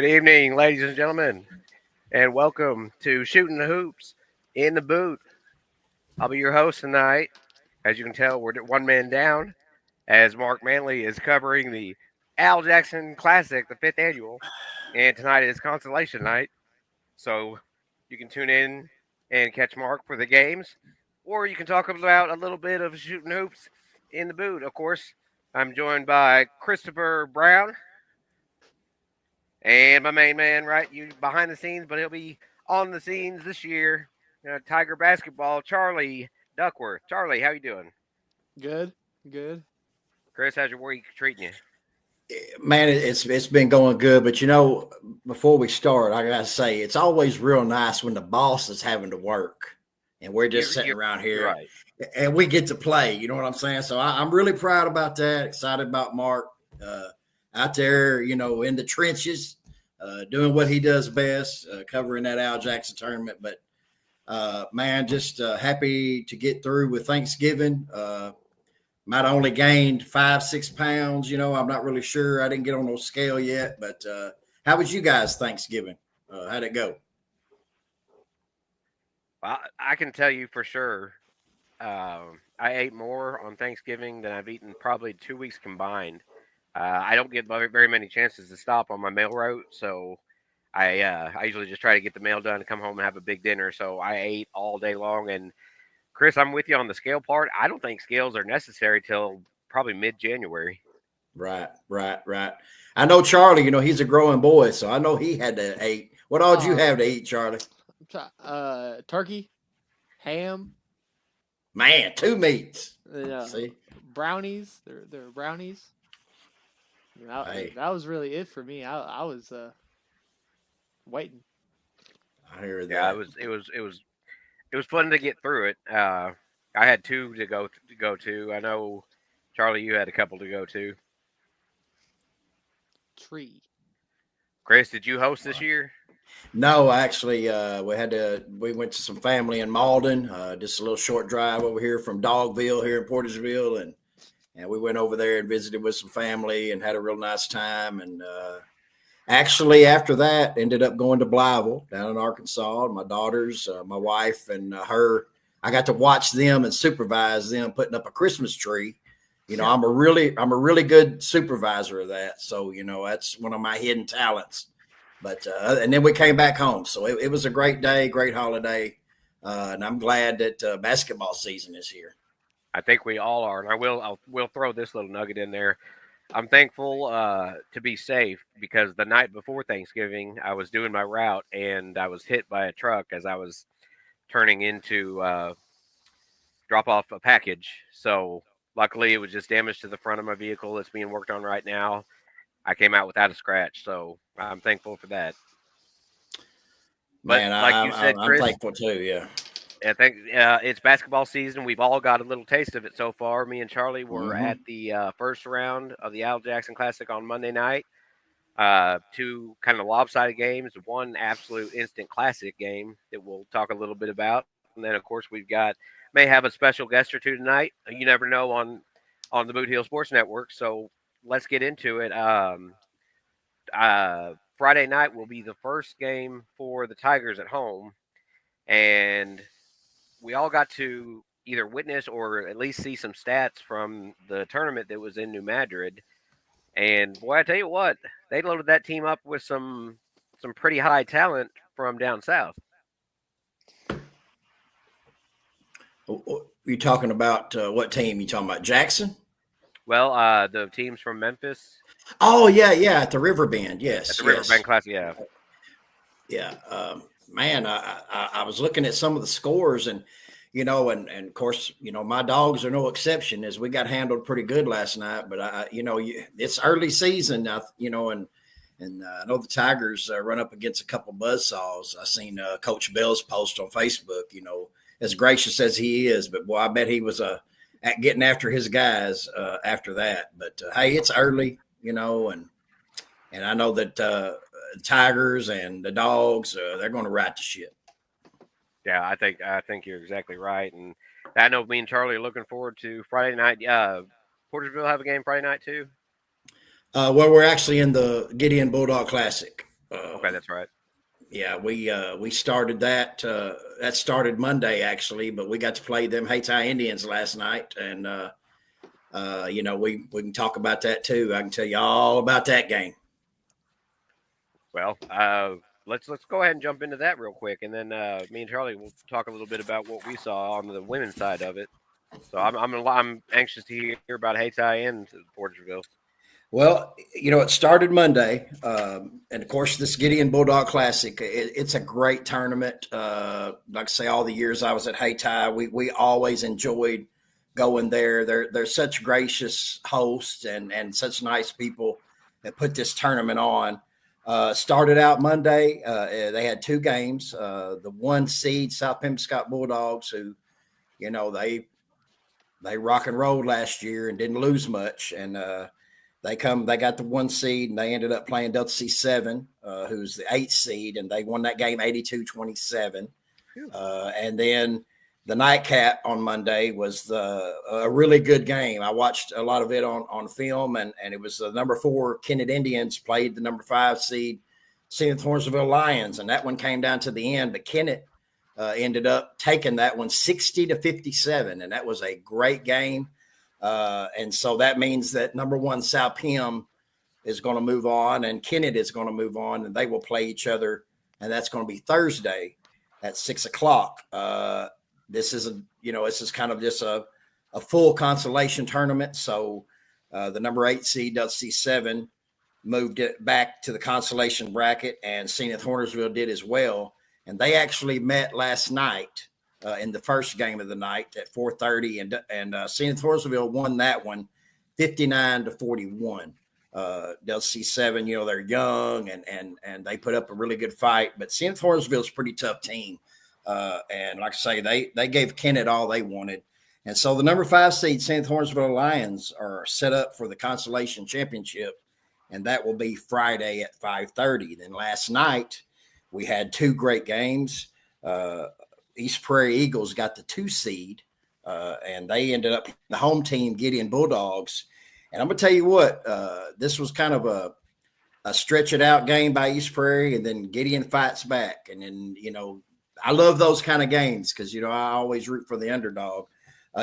Good evening, ladies and gentlemen, and welcome to Shooting the Hoops in the Boot. I'll be your host tonight. As you can tell, we're one man down as Mark Manley is covering the Al Jackson Classic, the fifth annual, and tonight is consolation night. So you can tune in and catch Mark for the games, or you can talk about a little bit of shooting hoops in the boot. Of course, I'm joined by Christopher Brown and my main man, right, you behind the scenes, but he'll be on the scenes this year. Tiger basketball, Charlie Duckworth. Charlie, how you doing? Good, good. Chris, how's your week treating you? Man, it's been going good, but before we start, I gotta say it's always real nice when the boss is having to work and we're just sitting You're, around you're here right. and we get to play. You know what I'm saying? So I'm really proud about that. Excited about Mark out there, in the trenches, doing what he does best, covering that Al Jackson tournament. But man, just happy to get through with Thanksgiving. Might have only gained 5-6 pounds. I'm not really sure. I didn't get on no scale yet, but how was you guys Thanksgiving? How'd it go? Well, I can tell you for sure. I ate more on Thanksgiving than I've eaten probably 2 weeks combined. I don't get very many chances to stop on my mail route, so I usually just try to get the mail done, come home and have a big dinner. So I ate all day long. And Chris, I'm with you on the scale part. I don't think scales are necessary till probably mid-January. Right. I know Charlie. He's a growing boy, so I know he had to eat. What all did you have to eat, Charlie? Turkey, ham. Man, two meats. See, brownies. They're brownies. That was really it for me. I was waiting. I hear that. Yeah, it was fun to get through it. I had two to go to. I know, Charlie, you had a couple to go to. Tree. Chris, did you host this year? No, actually, we went to some family in Malden, just a little short drive over here from Dogville here in Portersville, and we went over there and visited with some family and had a real nice time. And actually, after that, ended up going to Blytheville down in Arkansas. My daughters, my wife, and her. I got to watch them and supervise them putting up a Christmas tree. I'm a really good supervisor of that. So that's one of my hidden talents. But and then we came back home. So it was a great day, great holiday, and I'm glad that basketball season is here. I think we all are, and we'll throw this little nugget in there. I'm thankful to be safe because the night before Thanksgiving, I was doing my route and I was hit by a truck as I was turning into drop off a package. So luckily, it was just damage to the front of my vehicle that's being worked on right now. I came out without a scratch, so I'm thankful for that. But man, like you said, Chris, I'm thankful too. Yeah. I think it's basketball season. We've all got a little taste of it so far. Me and Charlie were at the first round of the Al Jackson Classic on Monday night. Two kind of lopsided games, one absolute instant classic game that we'll talk a little bit about. And then, of course, may have a special guest or two tonight. You never know on the Bootheel Sports Network. So let's get into it. Friday night will be the first game for the Tigers at home. And we all got to either witness or at least see some stats from the tournament that was in New Madrid. And boy, I tell you what, they loaded that team up with some pretty high talent from down south. You talking about what team? You talking about Jackson? Well, the teams from Memphis. Oh yeah, at the Riverbend, yes. At the Riverbend Classic, yeah. Yeah, man, I was looking at some of the scores and and of course, my dogs are no exception as we got handled pretty good last night, but it's early season, and I know the Tigers run up against a couple buzzsaws. I seen Coach Bell's post on Facebook, as gracious as he is, but boy, I bet he was getting after his guys after that. But hey, it's early, and I know that the Tigers and the Dogs, they're going to right the ship. Yeah, I think you're exactly right, and I know me and Charlie are looking forward to Friday night. Portersville have a game Friday night too. Well, we're actually in the Gideon Bulldog Classic Okay, that's right. Yeah, we started that. That started Monday actually, but we got to play them Hayti Indians last night, and we can talk about that too. I can tell you all about that game. Well, let's go ahead and jump into that real quick, and then me and Charlie will talk a little bit about what we saw on the women's side of it. So I'm anxious to hear about Hayti and Porterville. Well, it started Monday, and of course, this Gideon Bulldog Classic. It's a great tournament. Like I say, all the years I was at Hayti, we always enjoyed going there. They're such gracious hosts and such nice people that put this tournament on. Started out Monday. They had two games. The one seed South Pembroke Bulldogs, who they rock and rolled last year and didn't lose much, and they got the one seed, and they ended up playing Delta C7, who's the 8th seed, and they won that game 82-27. And then the nightcap on Monday was a really good game. I watched a lot of it on film, and it was the number 4 Kennett Indians played the number 5 seed St. Thornsville Lions, and that one came down to the end, but Kennett ended up taking that one 60-57, and that was a great game. And so that means that number 1 South Pim is going to move on, and Kennett is going to move on, and they will play each other. And that's going to be Thursday at 6:00. This is kind of just a full consolation tournament. So the number 8 seed, C7, moved it back to the consolation bracket, and Zenith Hornersville did as well. And they actually met last night. In the first game of the night at 4:30, and St. Thorsville won that one 59-41. They'll see 7, they're young and they put up a really good fight, but St. Thorsville's a pretty tough team. And like I say, they gave Kennett all they wanted. And so the number 5 seed St. Thorsville Lions are set up for the Consolation Championship, and that will be Friday at 5:30. Then last night we had 2 great games. East Prairie Eagles got the 2 seed, and they ended up the home team Gideon Bulldogs. And I'm going to tell you what, this was kind of a stretch it out game by East Prairie, and then Gideon fights back. And then, I love those kind of games because, I always root for the underdog.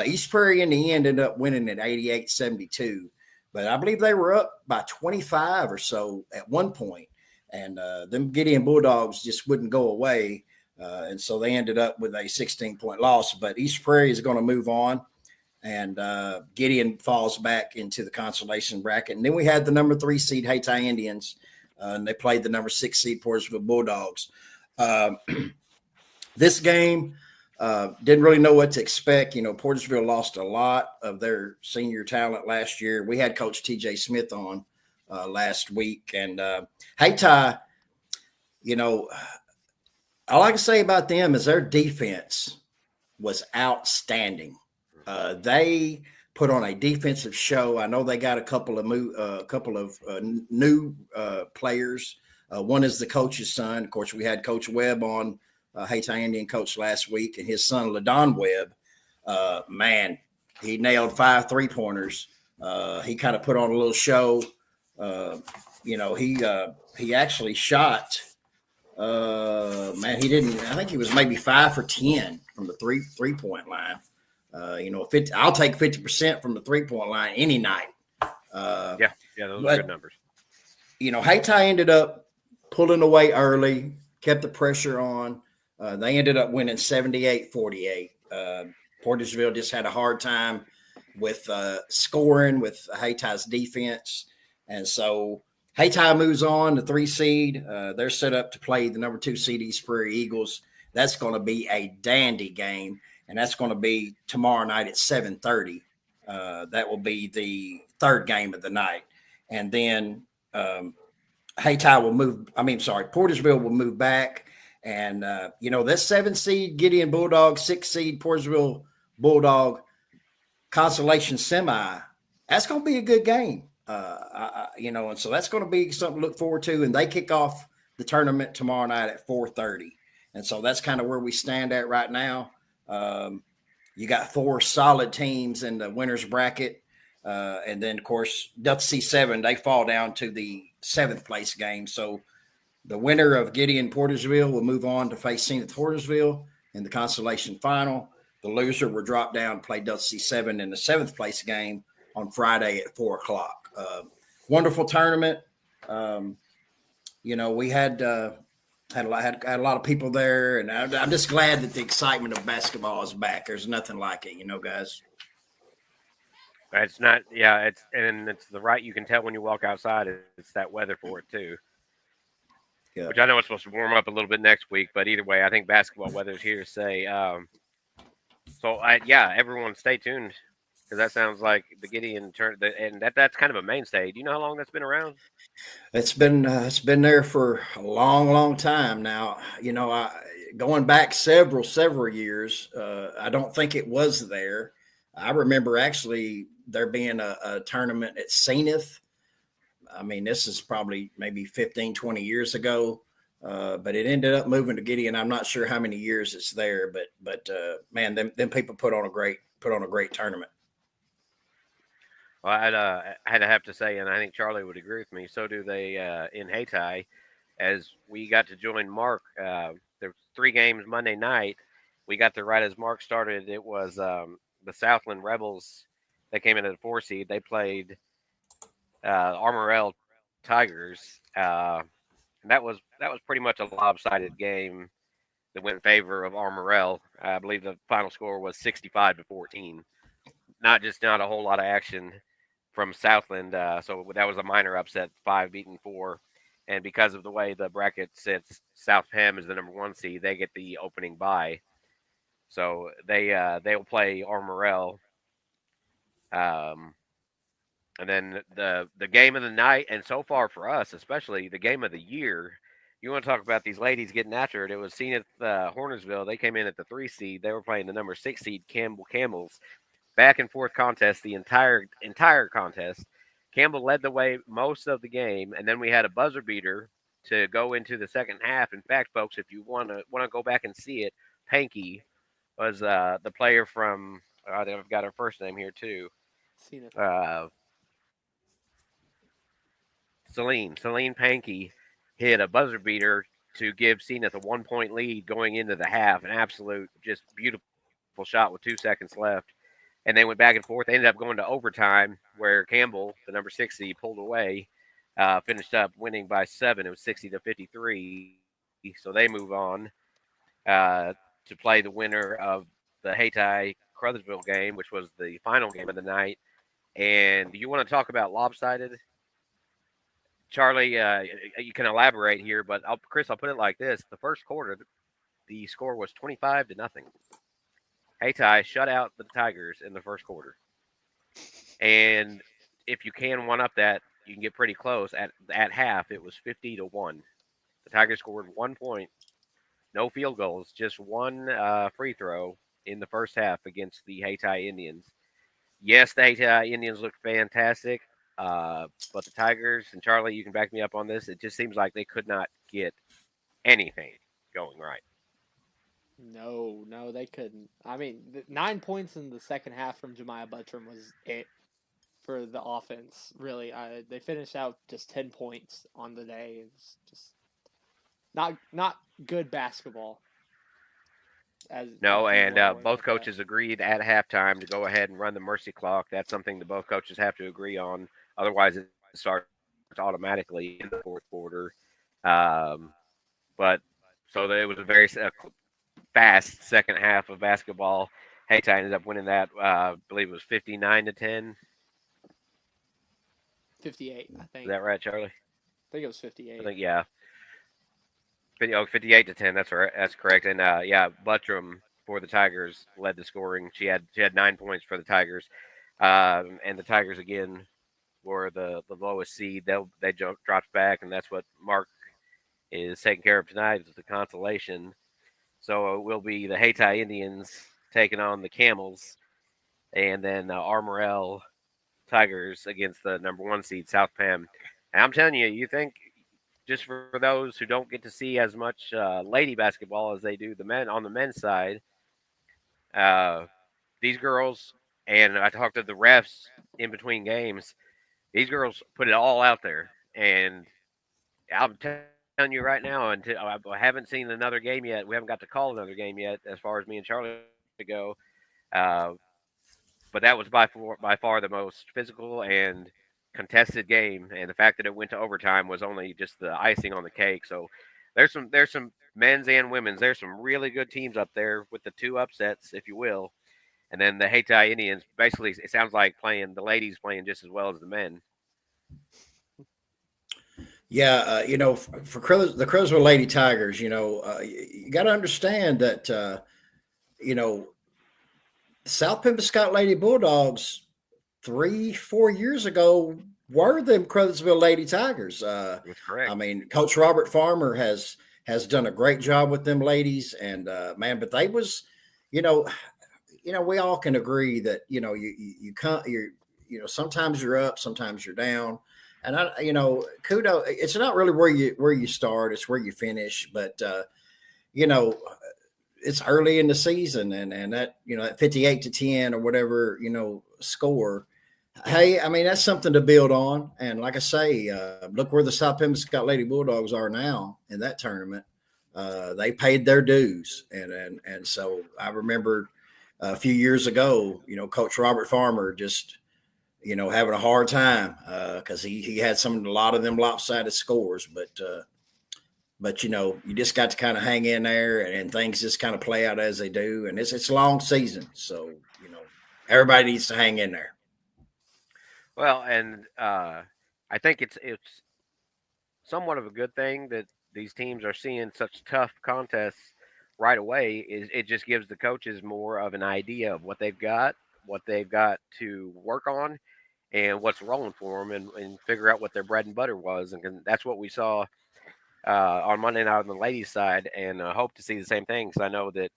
East Prairie in the end ended up winning at 88-72, but I believe they were up by 25 or so at one point, and them Gideon Bulldogs just wouldn't go away. And so they ended up with a 16-point loss. But East Prairie is going to move on, and Gideon falls back into the consolation bracket. And then we had the number 3 seed Hayti Indians, and they played the number 6 seed Portersville Bulldogs. This game, didn't really know what to expect. Portersville lost a lot of their senior talent last year. We had Coach TJ Smith on last week, and Hayti, all I can say about them is their defense was outstanding. They put on a defensive show. I know they got a couple of new players. One is the coach's son. Of course, we had Coach Webb on, Hayti Indian coach last week, and his son, LaDon Webb. Man, he nailed 5 3-pointers. He kind of put on a little show. He actually shot. He didn't. I think he was maybe 5 for 10 from the three-point line. I'll take 50% from the 3-point line any night. Yeah, those are good numbers. Hayti ended up pulling away early, kept the pressure on. They ended up winning 78-48. Portersville just had a hard time with scoring with Hayti's defense, and so Hayti moves on, the 3 seed. They're set up to play the number 2 seed East Prairie Eagles. That's going to be a dandy game, and that's going to be tomorrow night at 7:30. That will be the 3rd game of the night. And then Portersville will move back. And, that 7 seed Gideon Bulldog, 6 seed Portersville Bulldog consolation semi, that's going to be a good game. And so that's going to be something to look forward to. And they kick off the tournament tomorrow night at 4:30. And so that's kind of where we stand at right now. You got 4 solid teams in the winner's bracket. And then, of course, Delta C7, they fall down to the 7th place game. So The winner of Gideon Portersville will move on to face Zenith Portersville in the consolation final. The loser will drop down and play Dulce 7 in the seventh place game on Friday at 4 o'clock. Wonderful tournament. Um, we had a lot of people there, and I'm just glad that the excitement of basketball is back. There's nothing like it, guys. It's not, yeah, it's the right. You can tell when you walk outside. It's that weather for it too. Yeah. Which I know it's supposed to warm up a little bit next week, but either way, I think basketball weather's here to stay. Yeah, everyone stay tuned because that sounds like the Gideon turn, and that's kind of a mainstay. Do you know how long that's been around? It's been there for a long, long time now. Going back several years. I don't think it was there. I remember actually there being a tournament at Zenith. I mean, this is probably maybe 15, 20 years ago. But it ended up moving to Gideon. I'm not sure how many years it's there, but man, them people put on a great tournament. Well, I'd have to say, and I think Charlie would agree with me. So do they in Hayti, as we got to join Mark. There were 3 games Monday night. We got there right as Mark started. It was the Southland Rebels. They came in at a 4 seed. They played Armorel Tigers, and that was pretty much a lopsided game that went in favor of Armorel. I believe the final score was 65-14. Not a whole lot of action from Southland. So that was a minor upset, 5 beating 4. And because of the way the bracket sits, South Penn is the number 1 seed. They get the opening bye. So they'll play Armorel. Um, and then the game of the night, and so far for us, especially the game of the year. You want to talk about these ladies getting after it? It was seen at Hornersville. They came in at the 3 seed. They were playing the number 6 seed Campbell Camels. Back and forth contest the entire contest. Campbell led the way most of the game, and then we had a buzzer beater to go into the second half. In fact, folks, if you want to go back and see it, Panky was the player from. I've got her first name here too. Seen it. Celine Panky hit a buzzer beater to give Zenith a 1 point lead going into the half. An absolute, just beautiful shot with 2 seconds left. And they went back and forth. They ended up going to overtime where Campbell, the number 6 seed, pulled away, finished up winning by 7. It was 60-53. So they move on to play the winner of the Hayti Crothersville game, which was the final game of the night. And you want to talk about lopsided? Charlie, you can elaborate here, but Chris, I'll put it like this: the first quarter, the score was 25-0. Hayti shut out the Tigers in the first quarter, and if you can one up that, you can get pretty close. At half, it was 50-1. The Tigers scored 1 point, no field goals, just one free throw in the first half against the Hayti Indians. Yes, the Hayti Indians looked fantastic. But the Tigers, and Charlie, you can back me up on this, it just seems like they could not get anything going right. No, they couldn't. I mean, 9 points in the second half from Jemiah Buttram was it for the offense. Really, they finished out just 10 points on the day. It's just not good basketball. No, As and people are worried both about that. coaches agreed at halftime to go ahead and run the mercy clock. That's something that both coaches have to agree on. Otherwise, it starts automatically in the fourth quarter. Um, but so it was a very fast second half of basketball. Hayti ended up winning that. I believe it was 59-10. 58, I think. Is that right, Charlie? I think it was I 58. think yeah. 58-10. That's right. That's correct. And yeah, Buttram for the Tigers led the scoring. She had 9 points for the Tigers, and the Tigers again were the lowest seed. They dropped back, and that's what Mark is taking care of tonight is the consolation. So it will be the Hayti Indians taking on the Camels, and then Armorel Tigers against the number 1 seed South Penn. And I'm telling you, you think just for those who don't get to see as much lady basketball as they do the men on the men's side, uh, these girls, and I talked to the refs in between games. These girls put it all out there, and I'm telling you, telling you right now, until I haven't seen another game yet. We haven't got to call another game yet, as far as me and Charlie go. Uh, but that was by far the most physical and contested game, and the fact that it went to overtime was only just the icing on the cake. So there's some men's and women's. There's some really good teams up there with the two upsets, if you will. And then the Haiti Indians, basically, it sounds like playing the ladies playing just as well as the men. Yeah, for the Crowsville Lady Tigers, you got to understand that you know South Pembina Lady Bulldogs 3, 4 years ago were them Crowsville Lady Tigers. That's I correct. mean, Coach Robert Farmer has done a great job with them ladies, and man, but they was, you know, we all can agree that you can't sometimes you're up, sometimes you're down, and kudos. It's not really where you start; it's where you finish. But you know, it's early in the season, and that that 58-10 or whatever score. Hey, I mean that's something to build on. And like I say, look where the South Pembina Lady Bulldogs are now in that tournament. They paid their dues, and so I remember a few years ago, Coach Robert Farmer just having a hard time because he had a lot of them lopsided scores, but you just got to kind of hang in there, and things just kind of play out as they do, and it's a long season, so everybody needs to hang in there. Well, and I think it's somewhat of a good thing that these teams are seeing such tough contests right away. Is it just gives the coaches more of an idea of what they've got to work on, and what's rolling for them, and figure out what their bread and butter was, and that's what we saw on Monday night on the ladies' side, and hope to see the same thing because I know that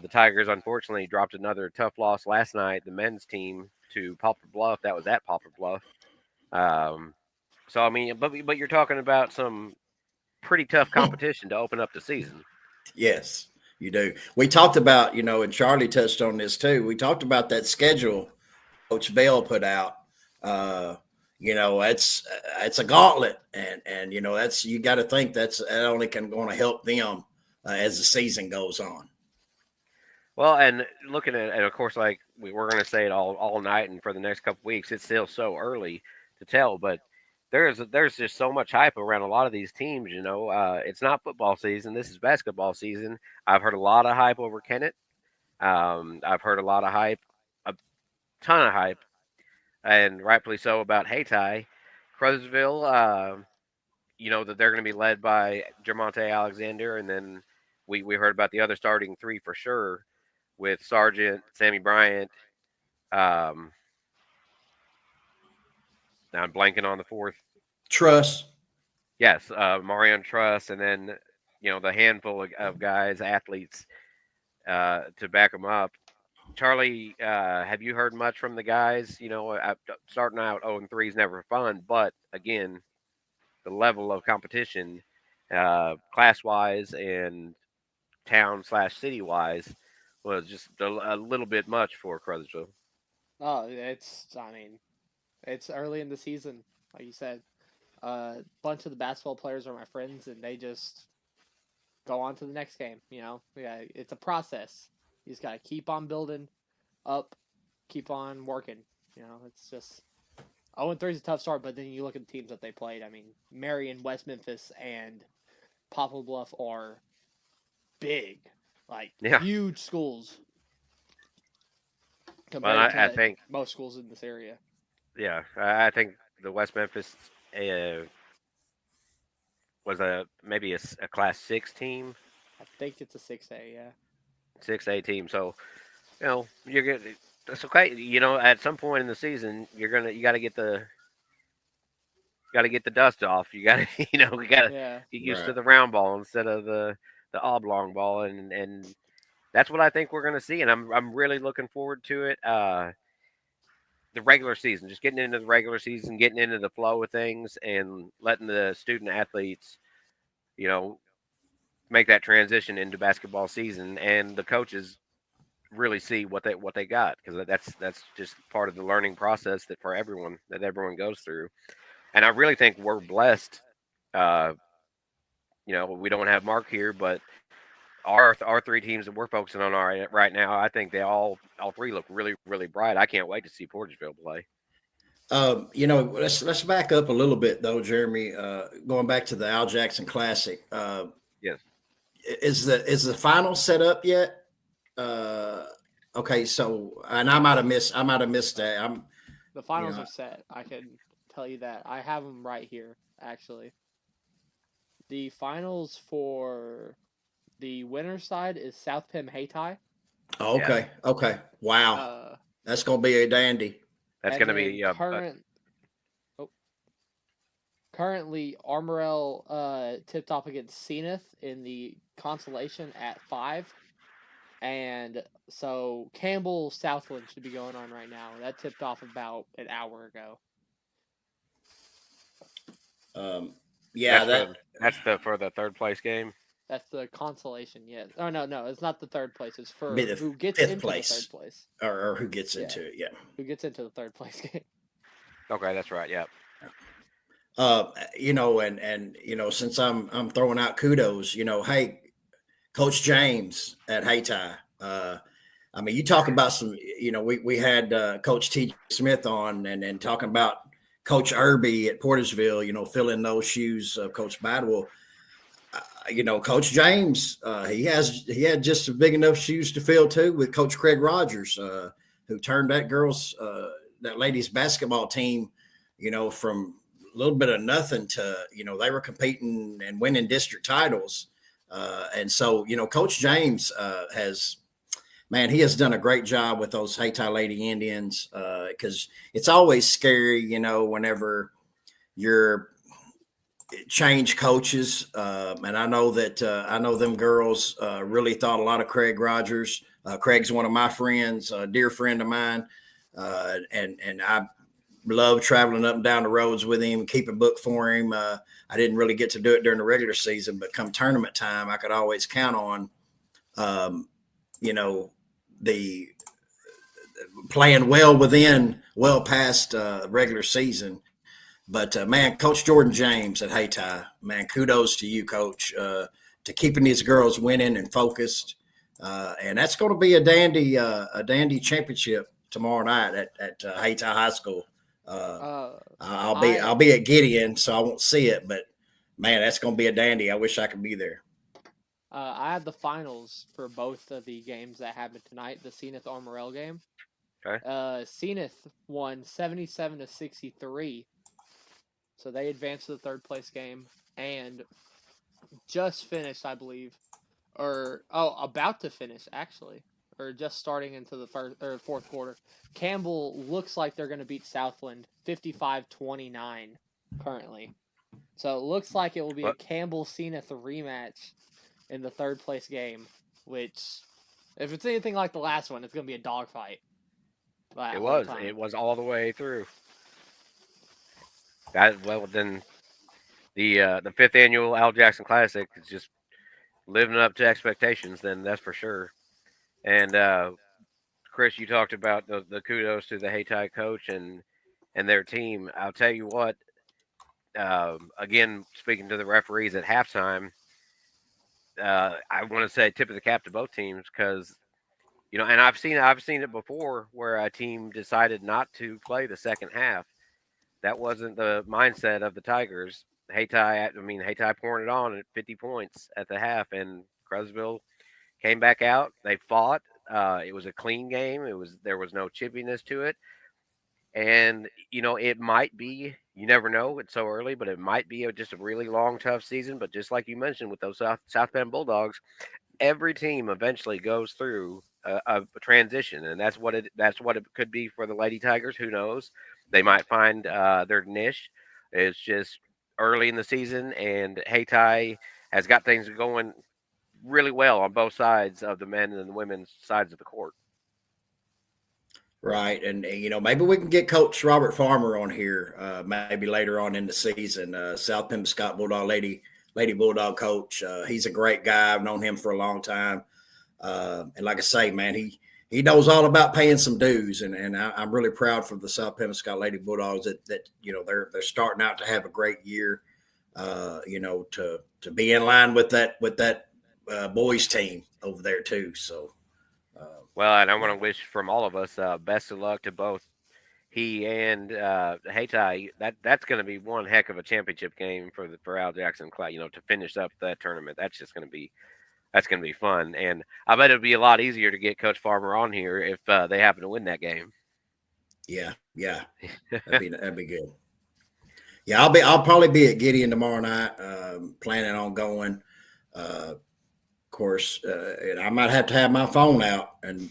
the Tigers unfortunately dropped another tough loss last night. The men's team to Poplar Bluff. That was at Poplar Bluff. Um, so I mean, but you're talking about some pretty tough competition to open up the season. Yes, you do. We talked about, and Charlie touched on this too. We talked about that schedule Coach Bell put out. Uh, it's a gauntlet, and that's you got to think that only can going to help them as the season goes on. Well, and looking at, and of course, like we're going to say it all night, and for the next couple weeks, it's still so early to tell. But there's just so much hype around a lot of these teams. It's not football season. This is basketball season. I've heard a lot of hype over Kennett. I've heard a lot of hype, a ton of hype, and rightfully so about Hayti, Crowsville. That they're going to be led by Jermonte Alexander, and then we heard about the other starting three for sure with Sargent, Sammy Bryant. Um, Now I'm blanking on the fourth. Trust. Yes, Marion Truss, and then the handful of guys, athletes to back them up. Charlie, have you heard much from the guys? Starting out 0-3 is never fun, but again, the level of competition, class wise and town/city wise, was just a little bit much for Crothersville. Oh, I mean, it's early in the season, like you said. A bunch of the basketball players are my friends, and they just go on to the next game. Yeah, it's a process. You just gotta keep on building up, keep on working. It's just 0-3 is a tough start, but then you look at the teams that they played. I mean, Marion, West Memphis, and Poplar Bluff are big, like Yeah, huge schools well, compared I to think most schools in this area. yeah, I think the West Memphis uh, was maybe a class six team, I think it's a 6A, yeah. 6A team. So you're gonna that's okay. At some point in the season, you got to get the dust off. You got to we got to Yeah. get used to Right. the round ball instead of the oblong ball, and that's what I think we're gonna see, and I'm really looking forward to it. The regular season, just getting into the regular season, getting into the flow of things, and letting the student athletes, you know, make that transition into basketball season, and the coaches really see what they got because that's just part of the learning process that everyone goes through. And I really think we're blessed uh, we don't have Mark here, but our three teams that we're focusing on right now, I think they all three look really really bright. I can't wait to see Porterville play. Let's back up a little bit though, Jeremy. Going back to the Al Jackson Classic, Yes, is the final set up yet? Uh, okay, so and I might have missed that. The You finals know, are set. I can tell you that. I have them right here, actually. The finals for the winner's side is South Pim Hayti. yeah, okay, wow, Uh, that's gonna be a dandy. that's and going to then be oh, currently Armorel tipped off against Zenith in the consolation at 5. And so Campbell Southland should be going on right now. That tipped off about an hour ago. Um, yeah, that's the for the third place game. That's the consolation, yeah. Oh no, it's not the third place. It's be for the who gets fifth into the place, third place. or who gets Yeah. into it. Yeah. Who gets into the third place game. Okay, that's right. Yeah. Since I'm throwing out kudos, hey, Coach James at Hayti. I mean, you talk about some, we had Coach T. Smith on and talking about Coach Irby at Portersville, filling those shoes of Coach Badwell. Coach James, he had just a big enough shoes to fill too with Coach Craig Rogers, who turned that ladies basketball team, from a little bit of nothing to, they were competing and winning district titles. And so, Coach James he has done a great job with those Hayti Lady Indians because it's always scary, whenever you're change coaches. And I know that I know them girls really thought a lot of Craig Rogers. Craig's one of my friends, a dear friend of mine. And I love traveling up and down the roads with him, keep a book for him. I didn't really get to do it during the regular season, but come tournament time, I could always count on, the playing well past regular season. But man, Coach Jordan James at Hayti, man, kudos to you, Coach, to keeping these girls winning and focused. And that's going to be a dandy championship tomorrow night at Hayti High School. I'll be at Gideon, so I won't see it. But man, that's going to be a dandy. I wish I could be there. I had the finals for both of the games that happened tonight. The Zenith Armorel game. Okay. Zenith won 77-63. So they advanced to the third place game and just finished, I believe, about to finish actually, or just starting into the fourth quarter. Campbell looks like they're going to beat Southland 55-29 currently. So it looks like it will be a Campbell Zenith rematch in the third place game, which, if it's anything like the last one, it's going to be a dogfight. It was all the way through. Then the fifth annual Al Jackson Classic is just living up to expectations. Then that's for sure. And Chris, you talked about the kudos to the Hayti coach and their team. I'll tell you what. Again, speaking to the referees at halftime, I want to say tip of the cap to both teams because and I've seen it before where a team decided not to play the second half. That wasn't the mindset of the Tigers. Hayti pouring it on at 50 points at the half, and Cresville came back out. They fought. It was a clean game. There was no chippiness to it, and it might be. You never know. It's so early, but it might be just a really long, tough season. But just like you mentioned with those South Bend Bulldogs, every team eventually goes through a transition, and that's what it could be for the Lady Tigers. Who knows? They might find their niche. It's just early in the season, and Hayti has got things going really well on both sides of the men and the women's sides of the court. Right, and maybe we can get Coach Robert Farmer on here maybe later on in the season. South Pim Scott Bulldog Lady Bulldog coach. He's a great guy. I've known him for a long time, and like I say, man, he knows all about paying some dues, and I'm really proud for the South Pim Scott Lady Bulldogs that they're starting out to have a great year. to be in line with that boys team over there too. So Well, and I want yeah, to wish from all of us best of luck to both he and Hayti. That's going to be one heck of a championship game for Al Jackson Clyde. To finish up that tournament, that's going to be fun. And I bet it'll be a lot easier to get Coach Farmer on here if they happen to win that game. yeah, that'd be good. Yeah, I'll probably be at Gideon tomorrow night. Planning on going. Of course, and I might have to have my phone out and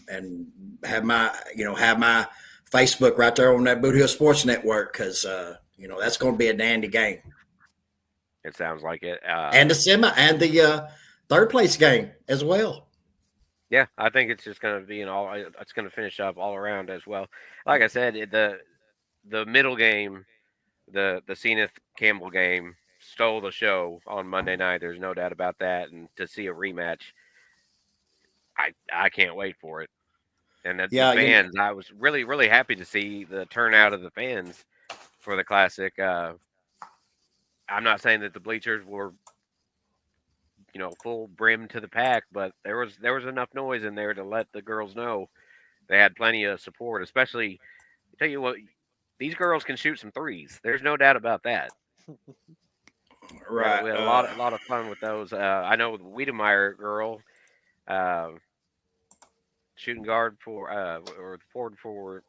have my Facebook right there on that Bootheel Sports Network because that's going to be a dandy game. It sounds like it. And the semi and the third place game as well. Yeah, I think it's just going to be an all. It's going to finish up all around as well. Like I said, the middle game, the Zenith Campbell game stole the show on Monday night. There's no doubt about that. And to see a rematch, I can't wait for it. And the Yeah, fans, I was really happy to see the turnout of the fans for the classic. I'm not saying that the bleachers were full brim to the pack, but there was enough noise in there to let the girls know they had plenty of support. Especially, I tell you what, these girls can shoot some threes. There's no doubt about that. We had, right. we had a lot of fun with those. I know the Wiedemeyer girl, uh, shooting guard for or forward for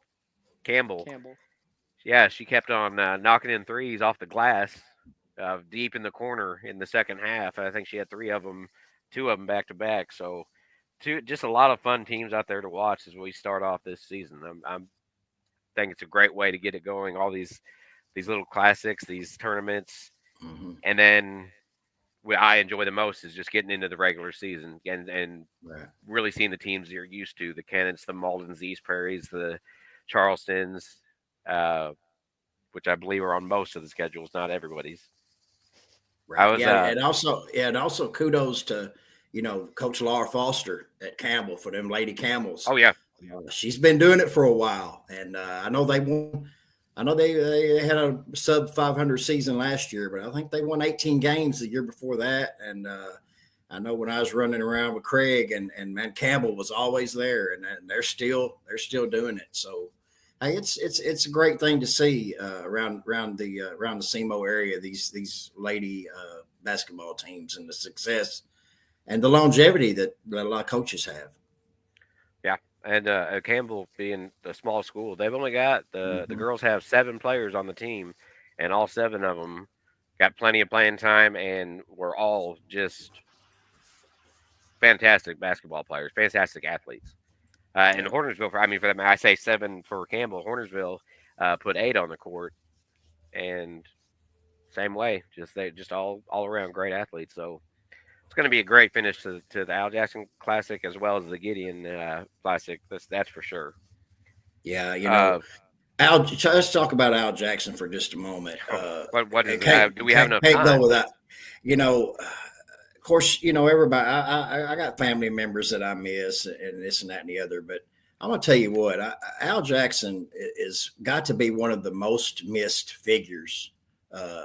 Campbell. Campbell. Yeah, she kept on knocking in threes off the glass, deep in the corner in the second half. I think she had three of them, two of them back to back. So, just a lot of fun teams out there to watch as we start off this season. I'm think it's a great way to get it going. All these little classics, these tournaments, Mhm. and then what I enjoy the most is just getting into the regular season and Right. really seeing the teams you're used to: the Kennets, the Maldens, the East Prairie's, the Charlestons, uh, which I believe are on most of the schedules, not everybody's. I Right. was Yeah, and also kudos to Coach Laura Foster at Campbell for them Lady Camels. oh yeah, She's been doing it for a while, and I know they won. I know they had a sub 500 season last year, but I think they won 18 games the year before that. And I know when I was running around with Craig and man Campbell was always there, and they're still doing it. So hey, it's a great thing to see around the SEMO area these lady basketball teams and the success and the longevity that a lot of coaches have. yeah. And Campbell being a small school, they've only got the Mhm. girls have 7 players on the team, and all 7 of them got plenty of playing time, and were all just fantastic basketball players, fantastic athletes. And Yeah. Hornersville, for them, I say 7 for Campbell. Hornersville put 8 on the court, and same way, just all around great athletes. So it's going to be a great finish to the Al Jackson Classic as well as the Gideon Classic. That's for sure. Yeah, Uh, Al. Let's talk about Al Jackson for just a moment. what And is it? can't Do we have can't enough can't go time? without. You know, of course, everybody. I got family members that I miss, and this and that and the other. But I'm gonna tell you what, Al Jackson is got to be one of the most missed figures,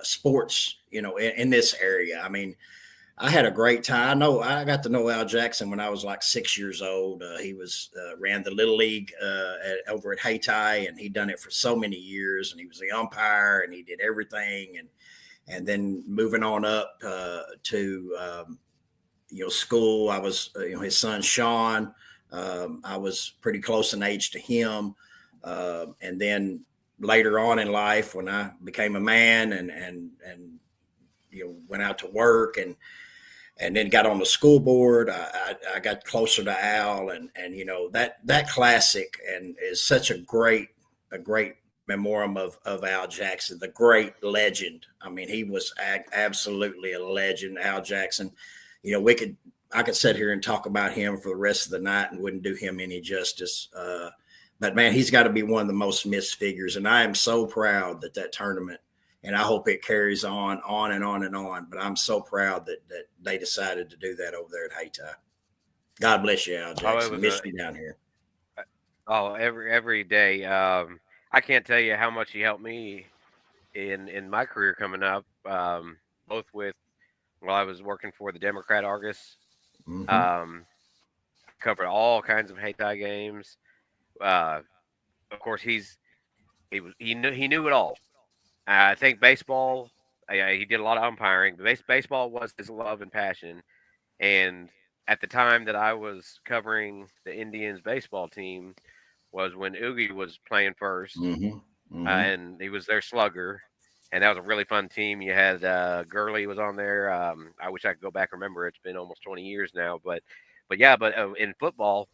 sports. In this area. I mean, I had a great time. I know I got to know Al Jackson when I was like 6 years old. He was ran the little league over at Hayti, and he'd done it for so many years. And he was the umpire, and he did everything. And then moving on up to school, I was his son Sean. I was pretty close in age to him, and then later on in life, when I became a man and went out to work and then got on the school board. I got closer to Al, and that classic and is such a great memoriam of Al Jackson, the great legend. I mean, he was absolutely a legend, Al Jackson. I could sit here and talk about him for the rest of the night and wouldn't do him any justice. But man, he's got to be one of the most missed figures, and I am so proud that tournament and I hope it carries on and on and on. But I'm so proud that they decided to do that over there at Hayti. God bless you, Al Oh, it Jackson. was Miss you down here. every day. I can't tell you how much he helped me in my career coming up. both with while I was working for the Democrat Argus. Mm-hmm. Covered all kinds of Hayti games. Uh, of course, he knew it all. I think baseball. He did a lot of umpiring, but baseball was his love and passion. And at the time that I was covering the Indians baseball team was when Oogie was playing first, Mm-hmm. Mm-hmm. and he was their slugger. And that was a really fun team. You had Gurley was on there. I wish I could go back and remember. It's been almost 20 years now, but yeah. But in football,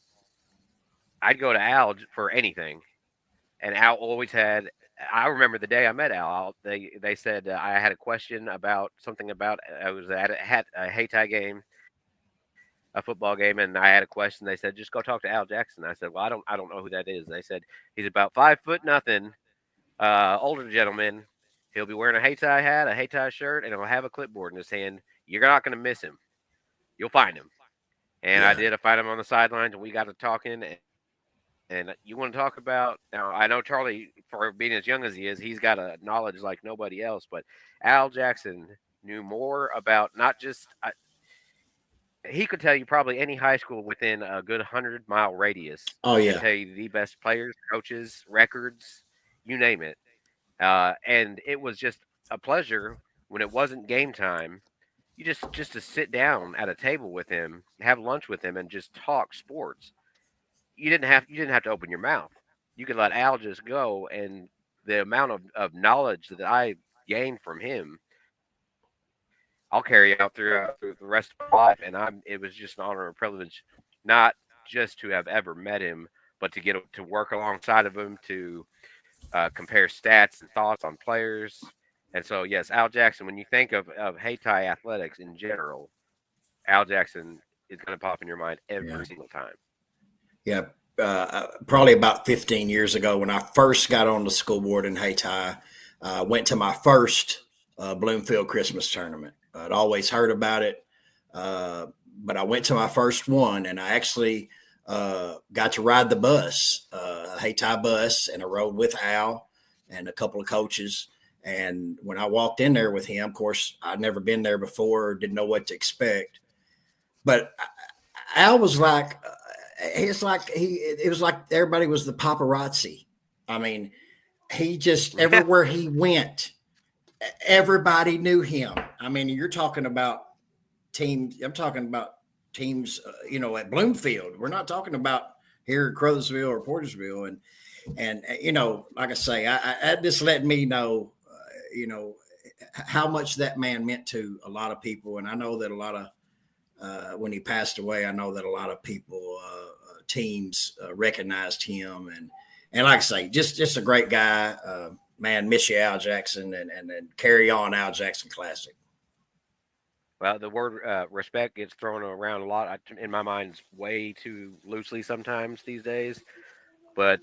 I'd go to Al for anything, and Al always had. I remember the day I met Al. They said I had a question about something about I was at a Hayti game, a football game, and I had a question. They said just go talk to Al Jackson. I said, well, I don't know who that is. And they said he's about 5 foot nothing, older gentleman. He'll be wearing a Hayti hat, a Hayti shirt, and he'll have a clipboard in his hand. You're not going to miss him. You'll find him. And I Yeah. did. I find him on the sidelines, and we got to talking. And you want to talk about now? I know Charlie, for being as young as he is, he's got a knowledge like nobody else. But Al Jackson knew more about not just. He could tell you probably any high school within a good 100-mile radius, Oh and yeah. tell you the best players, coaches, records, you name it. And it was just a pleasure when it wasn't game time. You just to sit down at a table with him, have lunch with him, and just talk sports. You didn't have to open your mouth. You could let Al just go, and the amount of knowledge that I gained from him, I'll carry out through the rest of my life. And it was just an honor and privilege, not just to have ever met him, but to get to work alongside of him, to compare stats and thoughts on players. And so, yes, Al Jackson. When you think of Hayti athletics in general, Al Jackson is going to pop in your mind Yeah. every single time. Yeah. Probably about 15 years ago, when I first got on the school board in Hayti, went to my first Bloomfield Christmas tournament. I'd always heard about it, but I went to my first one, and I actually got to ride the bus, a Hayti bus, and I rode with Al and a couple of coaches. And when I walked in there with him, of course, I'd never been there before, didn't know what to expect. But Al was like, it was like everybody was the paparazzi. I mean, he just Yeah, everywhere he went, everybody knew him. I mean, you're talking about teams. I'm talking about teams, at Bloomfield. We're not talking about here in Crothersville or Portersville. And like I say, I just let me know, how much that man meant to a lot of people. And I know that a lot of when he passed away, I know that a lot of people, teams, recognized him, and like I say, just a great guy. Man, miss you, Al Jackson, and carry on, Al Jackson Classic. well, the word respect gets thrown around a lot. In my mind, it's way too loosely sometimes these days. But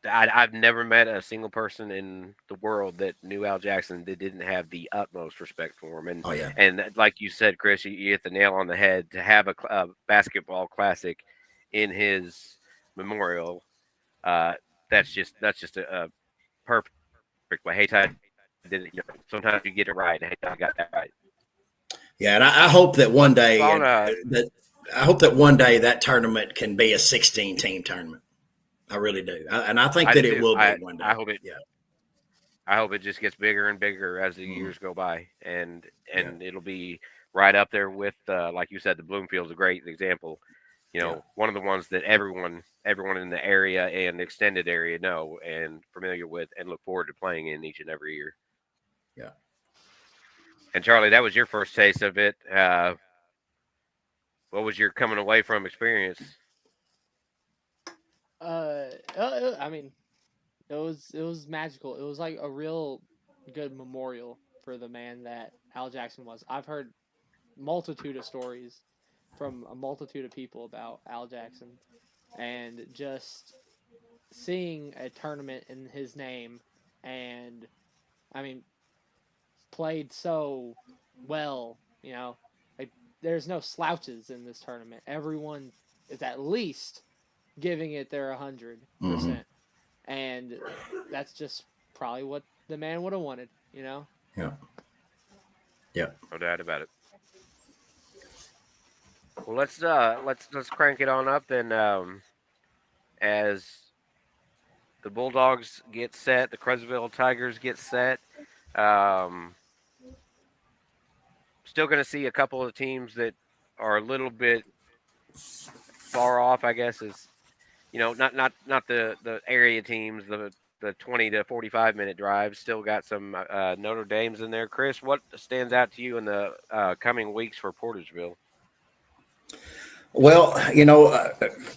I've never met a single person in the world that knew Al Jackson that didn't have the utmost respect for him. And Oh yeah, and like you said, Chris, you hit the nail on the head. To have a basketball classic in his memorial, uh, that's just a perfect way. Hey, Ty did it. Sometimes you get it right. Hey, Ty got that right. yeah, and I hope that one So day, on, and that I hope that one day that tournament can be a 16 team tournament. I really do, and I think I do that it too. will be I one I day. hope it Yeah. I hope it just gets bigger and bigger as the Hmm. years go by, and Yeah. and it'll be right up there with, like you said, the Bloomfield's a great example. Yeah. One of the ones that everyone in the area and extended area know and familiar with, and look forward to playing in each and every year. Yeah. And Charlie, that was your first taste of it. What was your coming away from experience? I mean, it was magical. It was like a real good memorial for the man that Al Jackson was. I've heard multitude of stories from a multitude of people about Al Jackson, and just seeing a tournament in his name, and I mean, played so well. Like there's no slouches in this tournament. Everyone is at least giving it their 100%, Hmm. and that's just probably what the man would have wanted. Yeah. Yeah. No doubt about it. Well, let's crank it on up then. As the Bulldogs get set, the Cresville Tigers get set. Um, Still going to see a couple of teams that are a little bit far off, I guess, is not the area teams, the 20 to 45-minute drives. Still got some Notre Dames in there. Chris, what stands out to you in the coming weeks for Portersville? Well,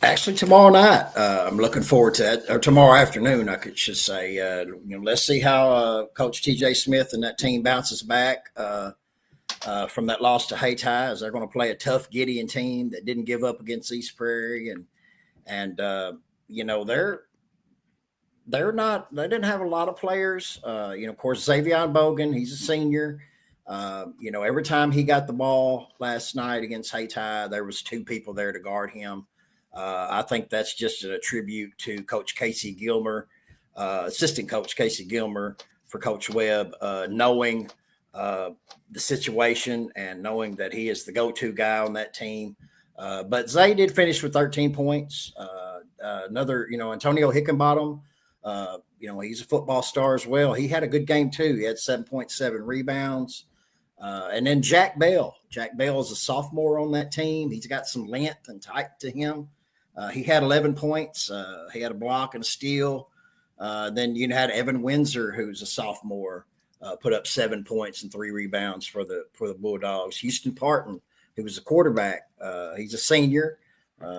actually tomorrow night, I'm looking forward to it, or tomorrow afternoon, should say. Let's see how Coach TJ Smith and that team bounces back from that loss to Hayti, as they're going to play a tough Gideon team that didn't give up against East Prairie, and they didn't have a lot of players. Of course, Xavier Bogan, he's a senior. Every time he got the ball last night against Hayti, there was two people there to guard him. I think that's just a tribute to Coach Casey Gilmer, assistant coach Casey Gilmer, for Coach Webb, knowing the situation and knowing that he is the go-to guy on that team. But Zay did finish with 13 points. Another, Antonio Hickenbottom, he's a football star as well. He had a good game too. He had 7.7 rebounds. And then Jack Bell. Jack Bell is a sophomore on that team. He's got some length and height to him. He had 11 points. He had a block and a steal. Then you had Evan Windsor, who's a sophomore, put up 7 points and 3 rebounds for the Bulldogs. Houston Parton, who was a quarterback, he's a senior.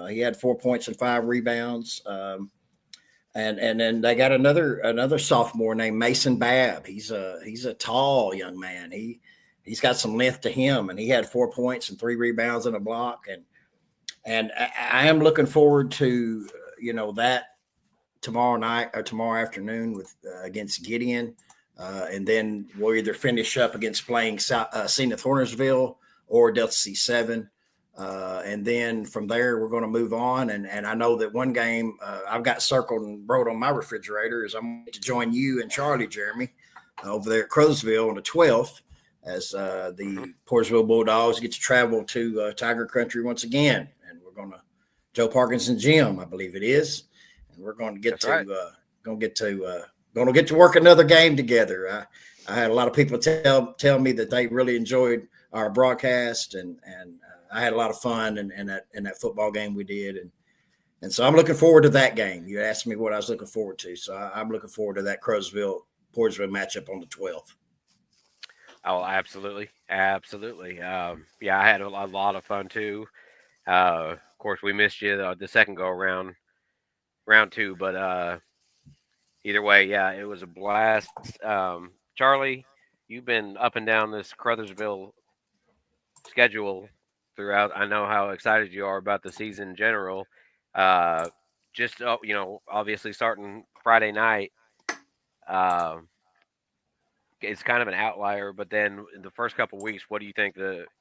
He had 4 points and 5 rebounds. And then they got another sophomore named Mason Babb. He's a tall young man. He's got some length to him, and he had 4 points and 3 rebounds and a block. And I am looking forward to that tomorrow night or tomorrow afternoon with against Gideon, and then we'll either finish up against playing Zenith Hornersville or Delta C7. And then from there, we're going to move on. And I know that one game I've got circled and wrote on my refrigerator is I'm going to join you and Charlie, Jeremy, over there at Crowsville on the 12th as the Portersville Bulldogs get to travel to Tiger Country once again. And we're going to Joe Parkinson Gym, I believe it is. And we're going to get going to get to work another game together. I had a lot of people tell me that they really enjoyed our broadcast, and I had a lot of fun in that football game we did, and so I'm looking forward to that game. You asked me what I was looking forward to, so I'm looking forward to that Portersville matchup on the 12th. Oh, absolutely. Yeah, I had a lot of fun too. Of course, we missed you the second go around, round two, but either way, yeah, it was a blast. Charlie, you've been up and down this Crothersville schedule throughout. I know how excited you are about the season in general. Uh, just obviously starting Friday night, uh, it's kind of an outlier. But then in the first couple weeks, what do you think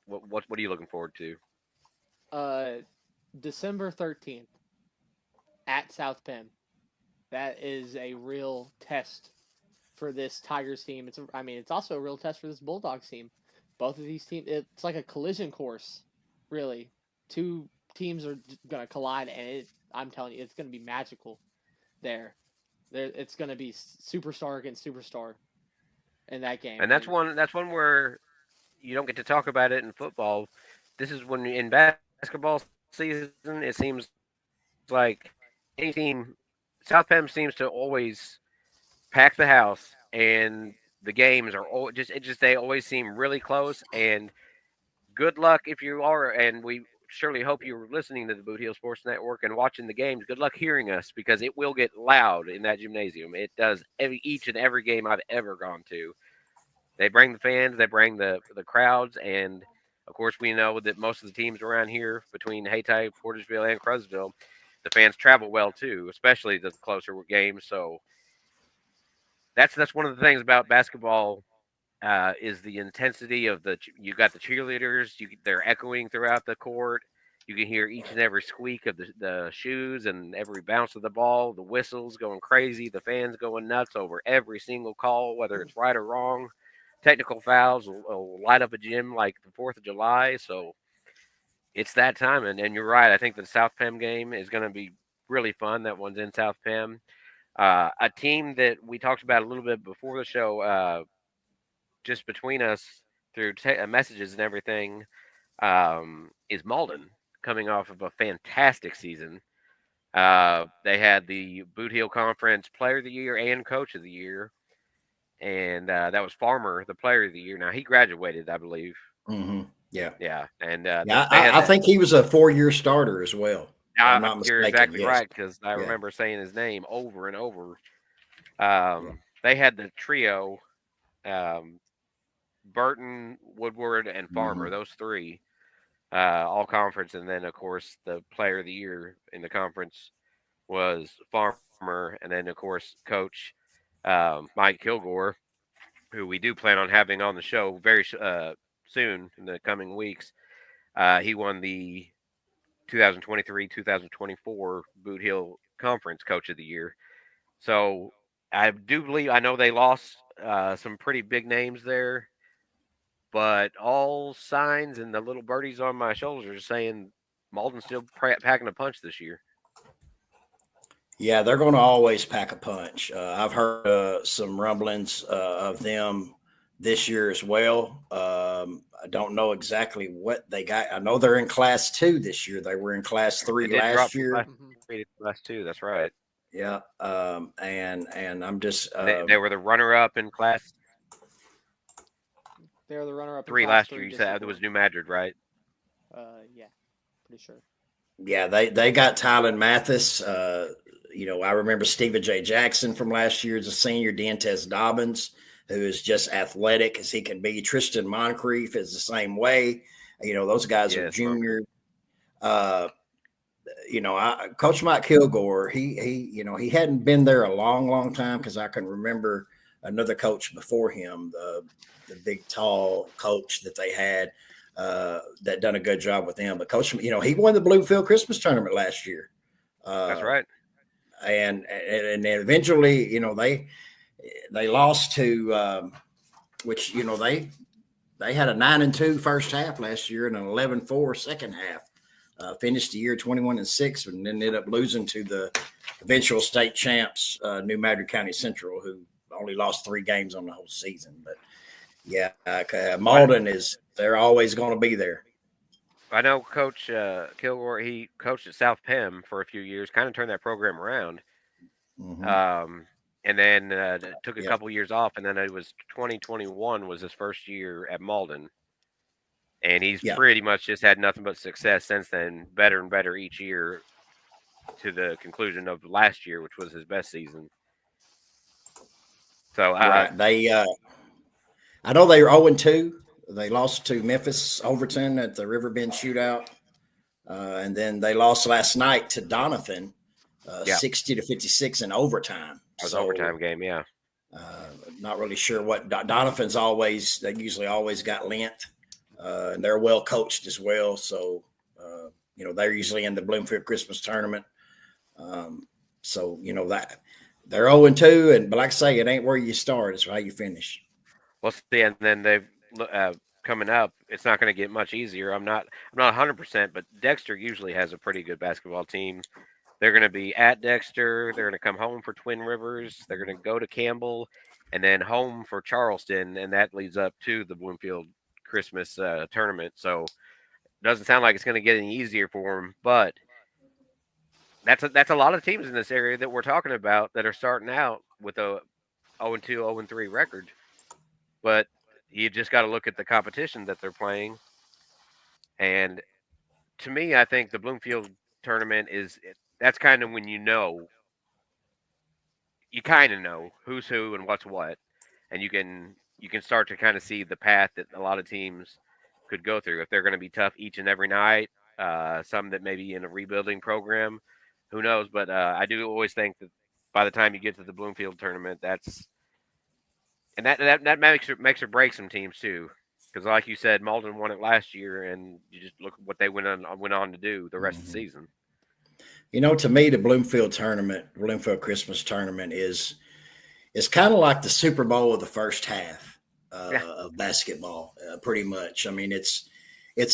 what are you looking forward to? Uh, December 13th at South Penn. That is a real test for this Tigers team. It's also a real test for this Bulldogs team. Both of these teams, it's like a collision course, really. Two teams are gonna collide, and I'm telling you, it's gonna be magical. There, it's gonna be superstar against superstar in that game. And that's one where you don't get to talk about it in football. This is when in basketball season, it seems like any team, South Penn seems to always pack the house, and the games are they always seem really close. And good luck if you are, and we surely hope you're listening to the Bootheel Sports Network and watching the games. Good luck hearing us because it will get loud in that gymnasium. It does each and every game I've ever gone to. They bring the fans, they bring the crowds, and of course we know that most of the teams around here between Hayti, Portersville, and Crosville, the fans travel well too, especially the closer games. So that's one of the things about basketball is the intensity of you got the cheerleaders, they're echoing throughout the court. You can hear each and every squeak of the shoes and every bounce of the ball, the whistles going crazy, the fans going nuts over every single call, whether it's right or wrong. technical fouls will light up a gym like the 4th of July. So it's that time. And you're right. I think the South Penn game is going to be really fun. That one's in South Penn. A team that we talked about a little bit before the show, just between us through messages and everything, is Malden coming off of a fantastic season. They had the Bootheel Conference Player of the Year and Coach of the Year, and that was Farmer, the Player of the Year. Now he graduated, I believe. Mm-hmm. Yeah, Yeah, and yeah. they had I that. think he was a 4-year starter as well. If I'm not You're mistaken. exactly Yes. right because I Yeah. remember saying his name over and over. Yeah. They had the trio, um, Burton, Woodward, and Farmer. Mm-hmm. Those three, all conference, and then of course the Player of the Year in the conference was Farmer, and then of course Coach Mike Kilgore, who we do plan on having on the show very soon in the coming weeks. He won the 2023-2024 Boot Hill Conference Coach of the Year. So I do believe I know they lost some pretty big names there, but all signs and the little birdies on my shoulders are saying Malden's still packing a punch this year. Yeah, they're going to always pack a punch. I've heard some rumblings of them this year as well. I don't know exactly what they got. I know they're in Class 2 this year. They were in Class They 3 did drop last from year. class Hmm. 3 to class 2. That's right. Yeah, and I'm just And they were the runner up in class They were the runner-up in 3 Class last year. Three You District said it was One. New Madrid, right? Yeah, pretty sure. yeah, they got Tylen Mathis. I remember Stephen J. Jackson from last year as a senior, Dentes Dobbins, who is just athletic as he can be. Tristan Moncrief is the same way. Those guys are Yes, Moncrief. junior. Uh, Coach Mike Kilgore, he hadn't been there a long, long time because I can remember another coach before him, the big, tall coach that they had that done a good job with them. But Coach, he won the Bloomfield Christmas tournament last year. That's Uh, right. and then eventually, they lost to which they had a 9-2 first half last year and an 11-4 second half. Finished the year 21-6, and then ended up losing to the eventual state champs, New Madrid County Central, who only lost 3 games on the whole season. But yeah, Well, Malden they're always going to be there. I know Coach Kilgore. He coached at South Penn for a few years, kind of turned that program around, Mm-hmm. um, and then took a Yeah, couple years off, and then it was 2021 was his first year at Malden, and he's yeah. pretty much just had nothing but success since then, better and better each year to the conclusion of last year, which was his best season. So, Right. I know they were 0-2. They lost to Memphis Overton at the Riverbend Shootout. And then they lost last night to Donovan, yeah, 60-56 in overtime. that was So overtime game. Yeah, not really sure what Donovan's they usually always got length, and they're well coached as well. So, they're usually in the Bloomfield Christmas tournament. So, that they're 0-2, but like I say, it ain't where you start; it's how you finish. we'll see. And then they've coming up. It's not going to get much easier. I'm not 100%, but Dexter usually has a pretty good basketball team. They're going to be at Dexter. They're going to come home for Twin Rivers. They're going to go to Campbell, and then home for Charleston, and that leads up to the Bloomfield Christmas tournament. So it doesn't sound like it's going to get any easier for them, but that's a lot of teams in this area that we're talking about that are starting out with a 0-2, 0-3 record. But you just got to look at the competition that they're playing. And to me, I think the Bloomfield tournament that's kind of when you kind of know who's who and what's what, and you can start to kind of see the path that a lot of teams could go through if they're going to be tough each and every night. Some that may be in a rebuilding program, who knows? But I do always think that by the time you get to the Bloomfield tournament, that makes or breaks some teams too. Because like you said, Malden won it last year, and you just look at what they went on to do the rest of the Mm-hmm. season. To me, the Bloomfield Christmas tournament is kind of like the Super Bowl of the first half. Yeah. of basketball, pretty much. I mean, it's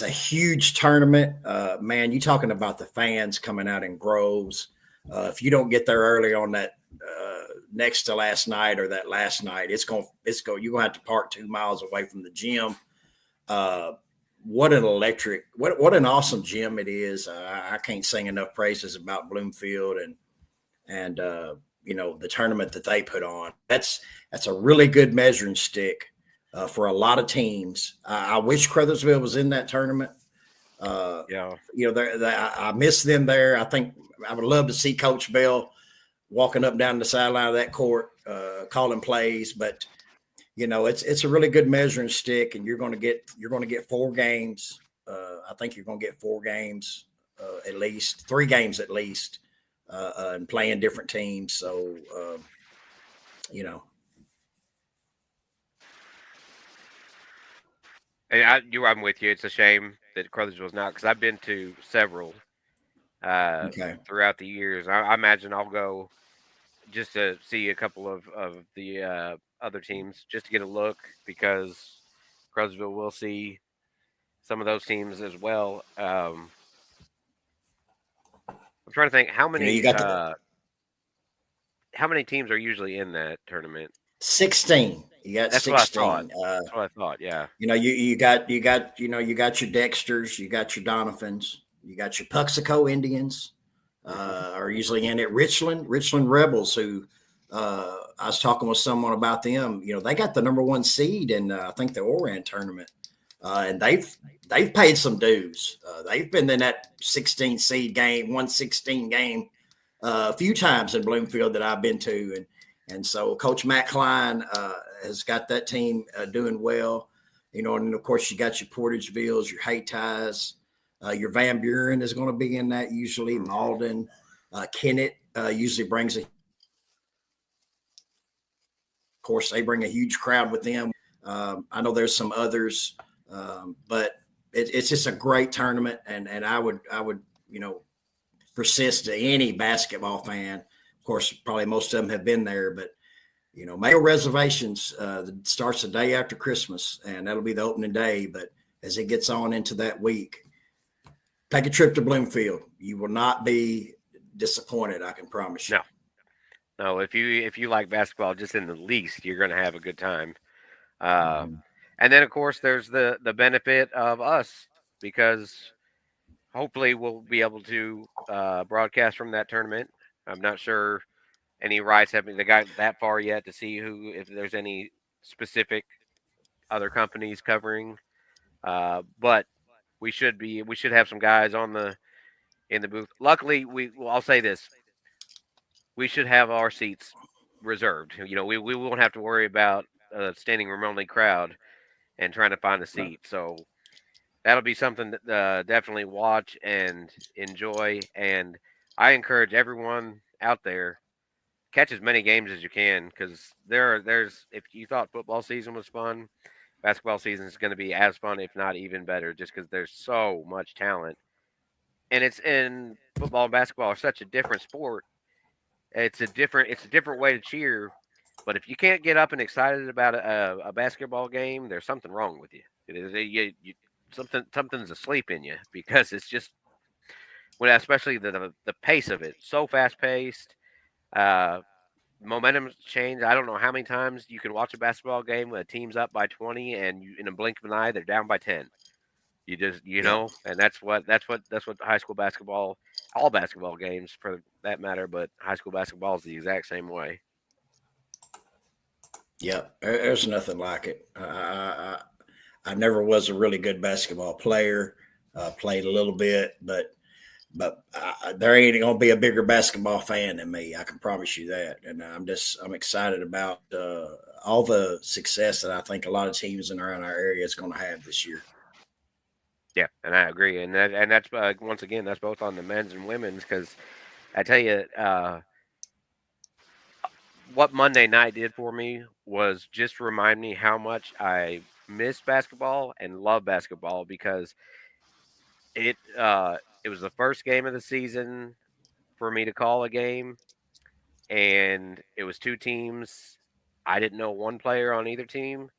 a huge tournament. Man, you talking about the fans coming out in groves. If you don't get there early on that next to last night or that last night, you're gonna have to park 2 miles away from the gym. Uh, what an what an awesome gym it is. I can't sing enough praises about Bloomfield and the tournament that they put on. That's a really good measuring stick for a lot of teams. I wish Crothersville was in that tournament. Uh, Yeah. I miss them there. I think I would love to see Coach Bell walking up down the sideline of that court, calling plays. But it's a really good measuring stick, and you're going to get 4 games. I think you're going to get 4 games, at least 3 games at least, and playing different teams. So you know, And I'm with you. It's a shame that Crothersville's not, because I've been to several okay. throughout the years. I imagine I'll go just to see a couple of the other teams, just to get a look, because Crothersville will see some of those teams as well. I'm trying to think You got the how many teams are usually in that tournament. 16. You got That's what I thought. 16. That's what I thought. Yeah. You got your Dexters, you got your Donophans, you got your Puxico Indians, Hmm. are usually in it. Richland Rebels, who I was talking with someone about them. They got the number 1 seed in I think the Oran tournament, and they've paid some dues. They've been in that 16 seed game, 116 game, a few times in Bloomfield that I've been to, and so Coach Matt Klein has got that team doing well. And of course you got your Portagevilles, your Hayties, your Van Buren is going to be in that usually. Hmm. Malden, Kennett usually brings a. Of course, they bring a huge crowd with them. I know there's some others, but it's just a great tournament, and I would persist to any basketball fan. Of course, probably most of them have been there, but make reservations. Starts the day after Christmas, and that'll be the opening day. But as it gets on into that week, take a trip to Bloomfield. You will not be disappointed. I can promise you. No, no. If you like basketball, just in the least, you're going to have a good time. Uh, Mhm. and then of course there's the benefit of us, because hopefully we'll be able to broadcast from that tournament. I'm not sure any rights have they got that far yet to see who, if there's any specific other companies covering. But we should have some guys on the in the booth. Luckily, I'll say this: we should have our seats reserved. We won't have to worry about a standing room only crowd and trying to find a seat. So that'll be something that definitely watch and enjoy. And I encourage everyone out there, catch as many games as you can, because there's if you thought football season was fun, basketball season is going to be as fun, if not even better, just because there's so much talent. And it's in football and basketball are such a different sport. It's a different way to cheer. But if you can't get up and excited about a basketball game, there's something wrong with you. It is something's asleep in you, because it's just especially the pace of it, so fast paced. Uh, Momentum's changed. I don't know how many times you can watch a basketball game when a team's up by 20, and in a blink of an eye they're down by 10. You just Yep. and that's what high school basketball, all basketball games for that matter, but high school basketball is the exact same way. Yep. There's nothing like it. I never was a really good basketball player. Played a little bit, but there ain't gonna be a bigger basketball fan than me. I can promise you that. And I'm excited about all the success that I think a lot of teams in around our area is going to have this year. Yeah, and I agree, and that's once again that's both on the men's and women's, because I tell you, what Monday night did for me was just remind me how much I miss basketball and love basketball, because it was the first game of the season for me to call a game, and it was two teams. I didn't know one player on either team.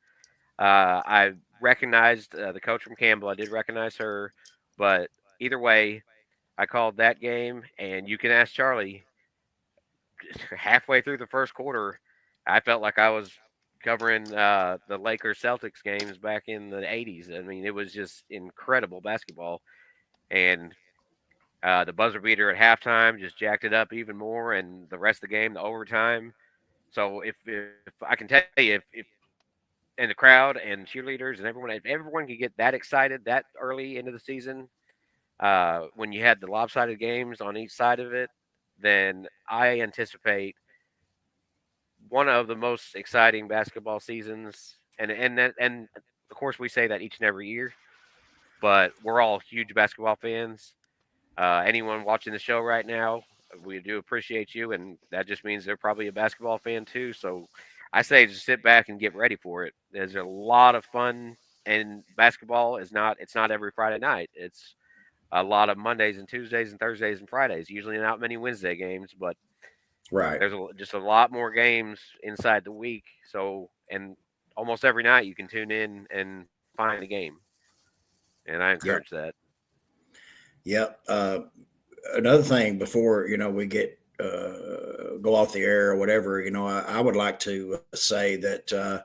I recognized the coach from Campbell. I did recognize her, but either way, I called that game, and you can ask Charlie. Halfway through the first quarter, I felt like I was covering the Lakers Celtics games back in the '80s. I mean, it was just incredible basketball, and the buzzer beater at halftime just jacked it up even more, and the rest of the game, the overtime. So if I can tell you, if and the crowd and cheerleaders and everyone, if everyone could get that excited that early into the season, when you had the lopsided games on each side of it, then I anticipate one of the most exciting basketball seasons. And of course we say that each and every year, but we're all huge basketball fans. Anyone watching the show right now, we do appreciate you, and that just means they're probably a basketball fan too. So I say just sit back and get ready for it. There's a lot of fun, and basketball is not. It's not every Friday night. It's a lot of Mondays and Tuesdays and Thursdays and Fridays. Usually not many Wednesday games, but Right. there's just a lot more games inside the week. So and almost every night you can tune in and find a game, and I encourage Yep. that. Yep. Another thing before we get go off the air or whatever, I would like to say that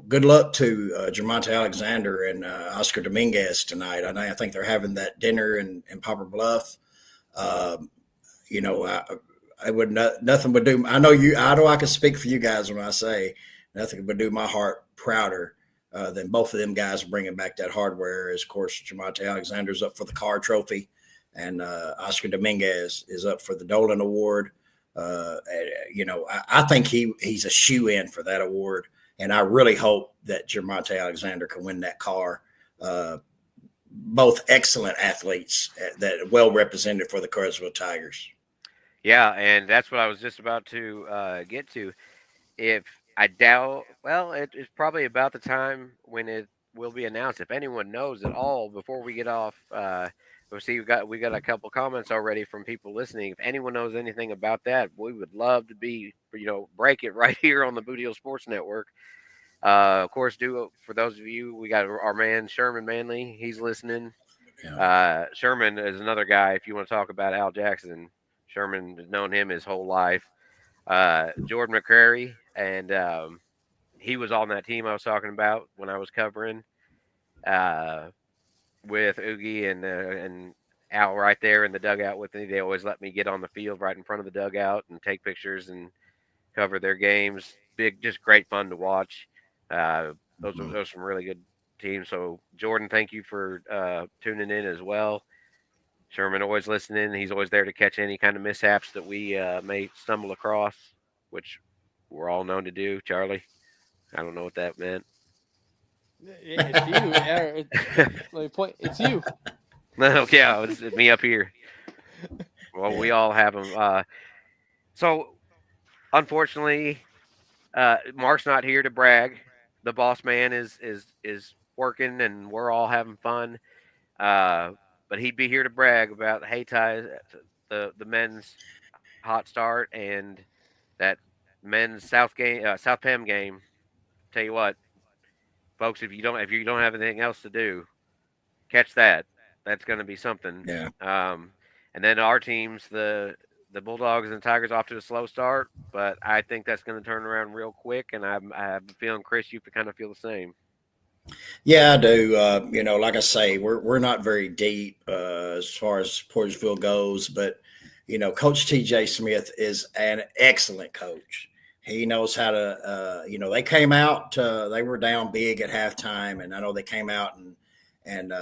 good luck to Jermonte Alexander and Oscar Dominguez tonight. I think they're having that dinner in Poplar Bluff. Um, I would nothing would do. I know you. I know I can speak for you guys when I say nothing would do my heart prouder than both of them guys bringing back that hardware. As of course, Jermonte Alexander's up for the Carr Trophy, and Oscar Dominguez is up for the Dolan Award. I think he's a shoe in for that award, and I really hope that Jermonte Alexander can win that Carr. Both excellent athletes that are well represented for the Carsville Tigers. Yeah, and that's what I was just about to get to. If I doubt, well, it's probably about the time when it will be announced. If anyone knows at all before we get off, we'll see. We got a couple comments already from people listening. If anyone knows anything about that, we would love to be break it right here on the Bootheel Sports Network. Of course, do for those of you, we got our man Sherman Manley. He's listening. Yeah. Sherman is another guy. If you want to talk about Al Jackson, Sherman has known him his whole life. Jordan McCrary, and he was on that team I was talking about when I was covering uh, with Oogie and Al right there in the dugout with me. They always let me get on the field right in front of the dugout and take pictures and cover their games. Big, just great fun to watch. Those are some really good teams. So Jordan, thank you for tuning in as well. Sherman always listening. He's always there to catch any kind of mishaps that we may stumble across, which we're all known to do. Charlie, I don't know what that meant. It's you. Let me point. It's you. No, yeah, it's me up here. Well, we Yeah. all have them. So, unfortunately, Mark's not here to brag. The boss man is working, and we're all having fun. Uh, but he'd be here to brag about Hayti, the men's hot start, and that men's South Pem game. Tell you what, folks, if you don't have anything else to do, catch that. That's going to be something. Yeah. And then our teams, the Bulldogs and Tigers, off to a slow start, but I think that's going to turn around real quick. And I have a feeling, Chris, you kind of feel the same. Yeah, I do. Like I say, we're not very deep as far as Portersville goes, but Coach T.J. Smith is an excellent coach. He knows how to. They came out. They were down big at halftime, and I know they came out and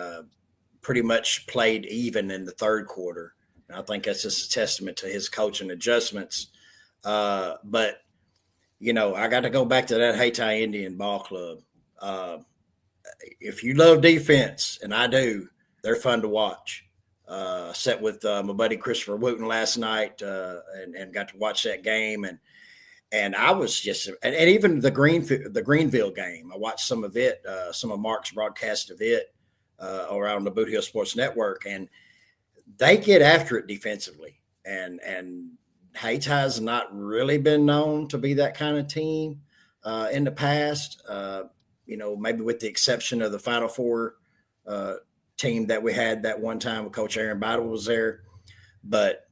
pretty much played even in the third quarter. And I think that's just a testament to his coaching adjustments. But I got to go back to that Hayti Indian Ball Club. If you love defense, and I do, they're fun to watch. Sat with my buddy Christopher Wooten last night and got to watch that game, and I was just and even the Greenville game. I watched some of it, some of Mark's broadcast of it around the Boot Hill Sports Network, and they get after it defensively. And Hayti has not really been known to be that kind of team in the past. maybe with the exception of the Final Four uh, team that we had that one time with Coach Aaron Bidle was there, but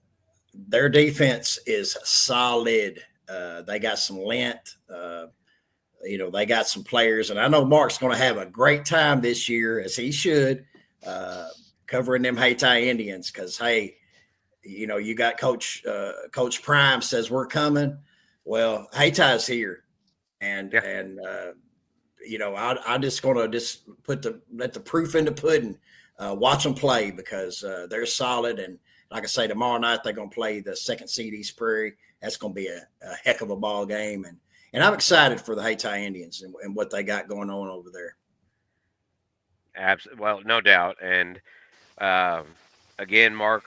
their defense is solid. They got some length. They got some players, and I know Mark's going to have a great time this year, as he should, uh, covering them Hayti Indians. Because hey, you got Coach Prime says we're coming. Well, Hayti's here, and Yeah, I just gonna just let the proof in the pudding. Watch them play because they're solid, and like I say, tomorrow night they're gonna play the second seed East Prairie. That's gonna be a heck of a ball game, and I'm excited for the Hayti Indians and what they got going on over there. absolutely. Well, no doubt. And um, again, Mark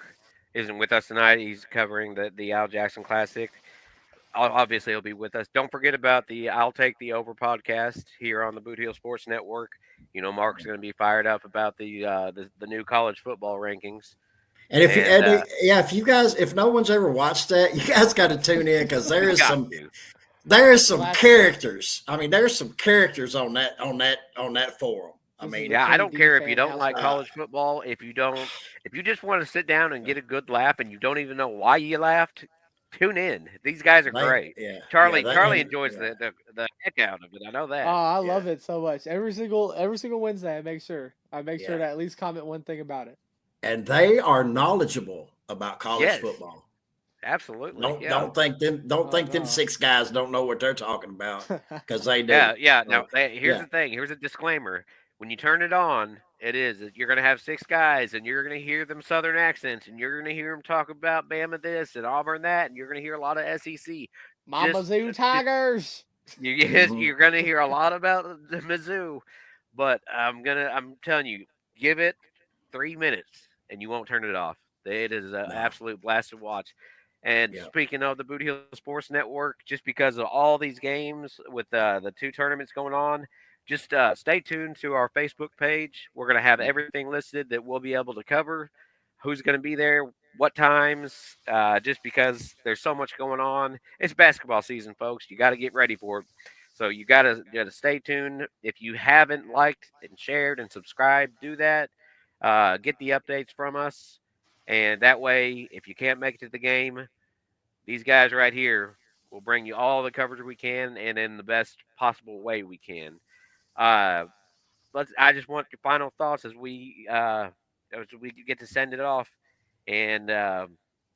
isn't with us tonight. He's covering the Al Jackson Classic. Obviously, he'll be with us. Don't forget about the I'll Take the Over podcast here on the Bootheel Sports Network. Mark's going to be fired up about the new college football rankings. And And if you guys, if no one's ever watched that, you guys got to tune in because there you is got some to. there is some Last- characters. I mean, there's some characters on that forum. I This is mean, Yeah, I don't KD care if you fan don't like household. college football. If you just want to sit down and get a good laugh, and you don't even know why you laughed, tune in. These guys are great. Charlie enjoys the heck out of it. I know Oh, that. I Yeah. love it so much. Every single Wednesday, I make sure Yeah. to at least comment one thing about it. and they are knowledgeable about college Yes, football. absolutely. Don't Yeah. don't think them don't Oh think them no. six guys don't know what they're talking about because they do. Yeah, yeah. Now, So, here's yeah, the thing. Here's a disclaimer. When you turn it on, you're going to have six guys, and you're going to hear them Southern accents, and you're going to hear them talk about Bama this and Auburn that, and you're going to hear a lot of SEC. Mama Zoo Tigers. mhm, You're going to hear a lot about the Mizzou, but I'm telling you, give it 3 minutes, and you won't turn it off. It is an no, absolute blast to watch. And yeah, speaking of the Boot Hill Sports Network, just because of all these games with the two tournaments going on, just stay tuned to our Facebook page. We're going to have everything listed that we'll be able to cover. Who's going to be there? What times? Just because there's so much going on. It's basketball season, folks. You got to get ready for it. So you gotta stay tuned. If you haven't liked and shared and subscribed, do that. Get the updates from us, and that way, if you can't make it to the game, these guys right here will bring you all the coverage we can and in the best possible way we can. Uh, I just want your final thoughts as we get to send it off. And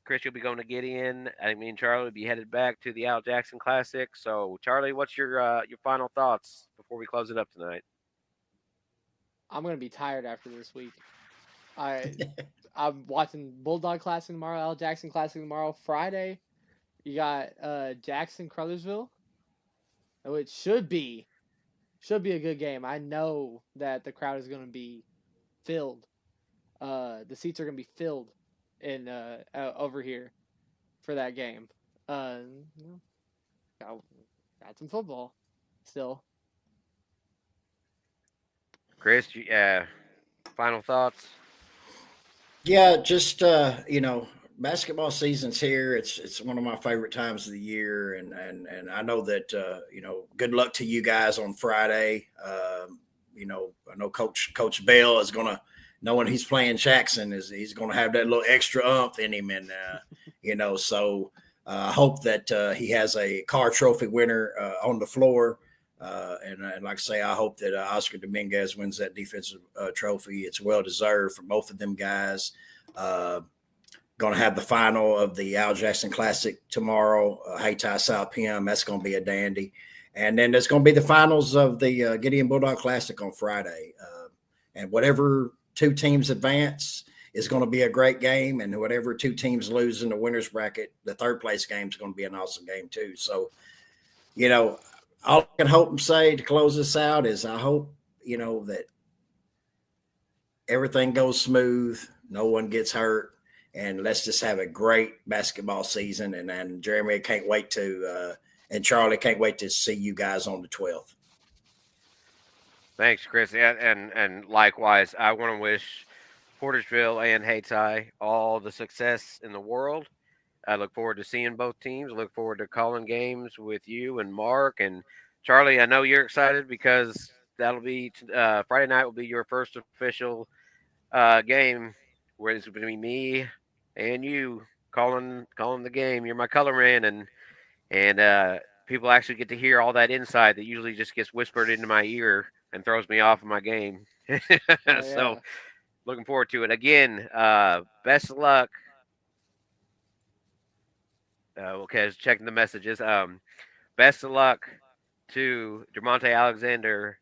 Chris, you'll be going to get in. I mean, Charlie will be headed back to the Al Jackson Classic. So, Charlie, what's your final thoughts before we close it up tonight? I'm gonna be tired after this week. I I'm watching Bulldog Classic tomorrow, Al Jackson Classic tomorrow. Friday, you got Jackson Crothersville, which should be a good game. I know that the crowd is gonna be filled. The seats are gonna be filled in over here for that game. You know, got some football still. Chris, final thoughts? yeah. Just basketball season's here. It's one of my favorite times of the year, and I know that good luck to you guys on Friday. I know Coach Bell is gonna, knowing he's playing Jackson, is he's gonna have that little extra umph in him, and so I hope that he has a car trophy winner on the floor. And like I say, I hope that Oscar Dominguez wins that defensive trophy. It's well deserved for both of them guys. Uh, Going to have the final of the Al Jackson Classic tomorrow, Hayti South PM. That's going to be a dandy. And then there's going to be the finals of the Gideon Bulldog Classic on Friday. And whatever two teams advance is going to be a great game. And whatever two teams lose in the winner's bracket, the third place game is going to be an awesome game too. So, all I can hope and say to close this out is I hope, that everything goes smooth, no one gets hurt, and let's just have a great basketball season. And Jeremy can't wait and Charlie can't wait to see you guys on the 12th. Thanks, Chris. Yeah, and likewise, I want to wish Portersville and Hayti all the success in the world. I look forward to seeing both teams. I look forward to calling games with you and Mark and Charlie. I know you're excited because that'll be Friday night will be your first official game where it's between me and you calling the game. You're my color man, and people actually get to hear all that insight that usually just gets whispered into my ear and throws me off of my game. Oh So yeah. looking forward to it. Again, best of luck. Okay, I was checking the messages. Best of luck to Demonte Alexander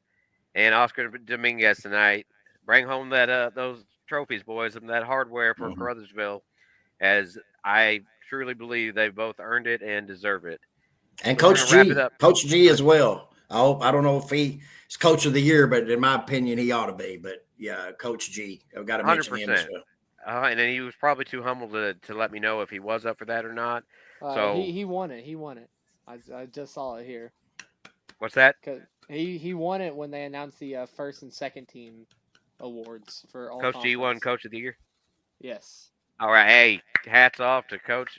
and Oscar Dominguez tonight. Bring home that those trophies, boys, and that hardware for Mhm. Caruthersville, as I truly believe they both earned it and deserve it. And So we're gonna wrap it up. Coach G Go as ahead. well. I don't know if he's coach of the year, but in my opinion, he ought to be. But yeah, Coach G. I've got to Hundred mention him as percent. well. And then he was probably too humble to let me know if he was up for that or not. So He won it. He won it. I just saw it here. what's that? Cause he won it when they announced the first and second team awards for all Coach G won conference. Coach of the Year. Yes. All right, hey, hats off to Coach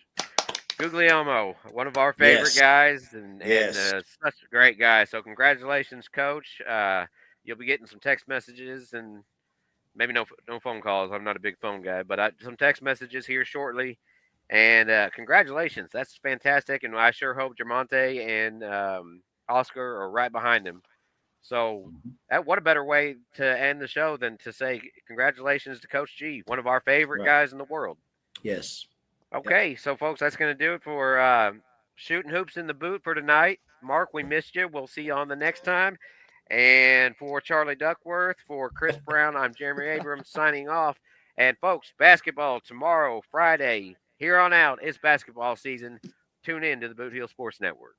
Guglielmo, one of our favorite Yes, guys, and yes, such a great guy. So congratulations, Coach. You'll be getting some text messages and maybe no phone calls. I'm not a big phone guy, but some text messages here shortly. And congratulations, that's fantastic. And I sure hope Jermonte and Oscar are right behind him. So, what a better way to end the show than to say congratulations to Coach G, one of our favorite right. guys in the world. Yes, yep. Okay, so folks, that's going to do it for shooting hoops in the boot for tonight. Mark, we missed you. We'll see you on the next time. And for Charlie Duckworth, for Chris Brown, I'm Jeremy Abrams signing off. And folks, basketball tomorrow, Friday, here on out, it's basketball season. Tune in to the Bootheel Sports Network.